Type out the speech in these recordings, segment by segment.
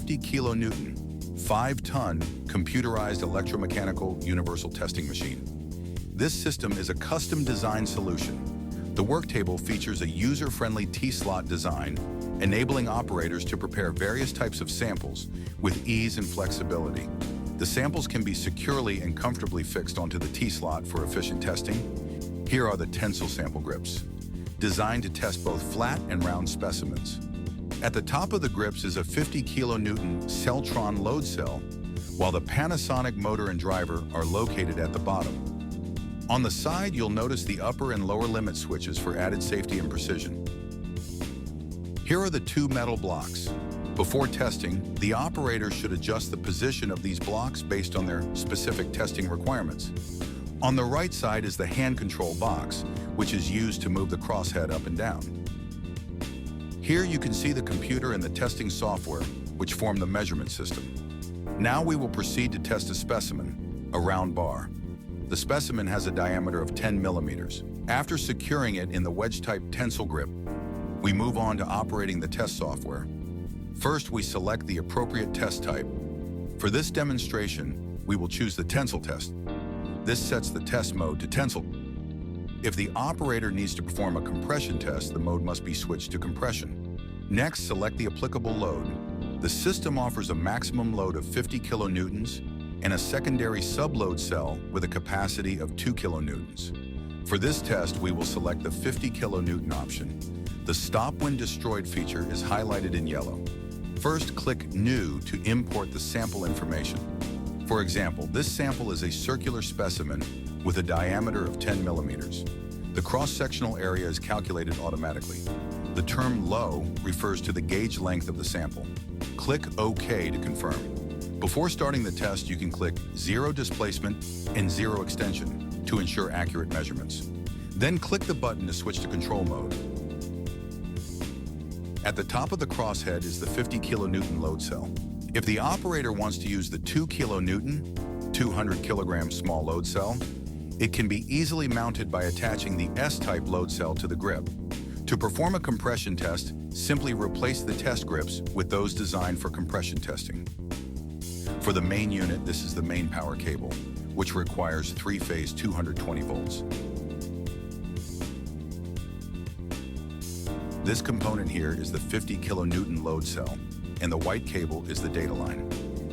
50 kilonewton, 5-ton computerized electromechanical universal testing machine. This system is a custom design solution. The work table features a user-friendly T-slot design, enabling operators to prepare various types of samples with ease and flexibility. The samples can be securely and comfortably fixed onto the T-slot for efficient testing. Here are the Tensile sample grips, designed to test both flat and round specimens. At the top of the grips is a 50 kilonewton Celtron load cell, while the Panasonic motor and driver are located at the bottom. On the side, you'll notice the upper and lower limit switches for added safety and precision. Here are the two metal blocks. Before testing, the operator should adjust the position of these blocks based on their specific testing requirements. On the right side is the hand control box, which is used to move the crosshead up and down. Here you can see the computer and the testing software, which form the measurement system. Now we will proceed to test a specimen, a round bar. The specimen has a diameter of 10 millimeters. After securing it in the wedge-type Tensile grip, we move on to operating the test software. First, we select the appropriate test type. For this demonstration, we will choose the tensile test. This sets the test mode to tensile. If the operator needs to perform a compression test, the mode must be switched to compression. Next, select the applicable load. The system offers a maximum load of 50 kilonewtons and a secondary subload cell with a capacity of 2 kilonewtons. For this test, we will select the 50 kilonewton option. The Stop When Destroyed feature is highlighted in yellow. First, click New to import the sample information. For example, this sample is a circular specimen with a diameter of 10 millimeters. The cross-sectional area is calculated automatically. The term low refers to the gauge length of the sample. Click OK to confirm. Before starting the test, you can click 0 displacement and 0 extension to ensure accurate measurements. Then click the button to switch to control mode. At the top of the crosshead is the 50 kilonewton load cell. If the operator wants to use the 2 kilonewton, 200 kilogram small load cell, it can be easily mounted by attaching the S-type load cell to the grip. To perform a compression test, simply replace the test grips with those designed for compression testing. For the main unit, this is the main power cable, which requires 3-phase 220 volts. This component here is the 50 kilonewton load cell, and the white cable is the data line.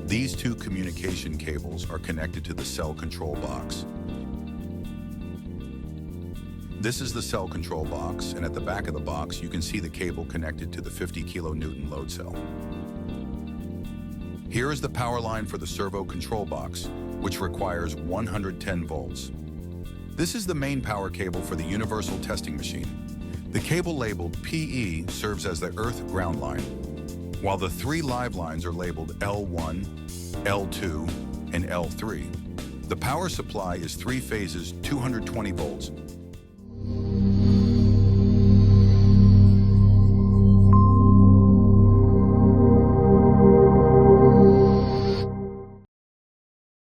These two communication cables are connected to the cell control box. This is the cell control box, and at the back of the box, you can see the cable connected to the 50 kilonewton load cell. Here is the power line for the servo control box, which requires 110 volts. This is the main power cable for the universal testing machine. The cable labeled PE serves as the earth ground line, while the 3 live lines are labeled L1, L2, and L3. The power supply is 3 phases, 220 volts,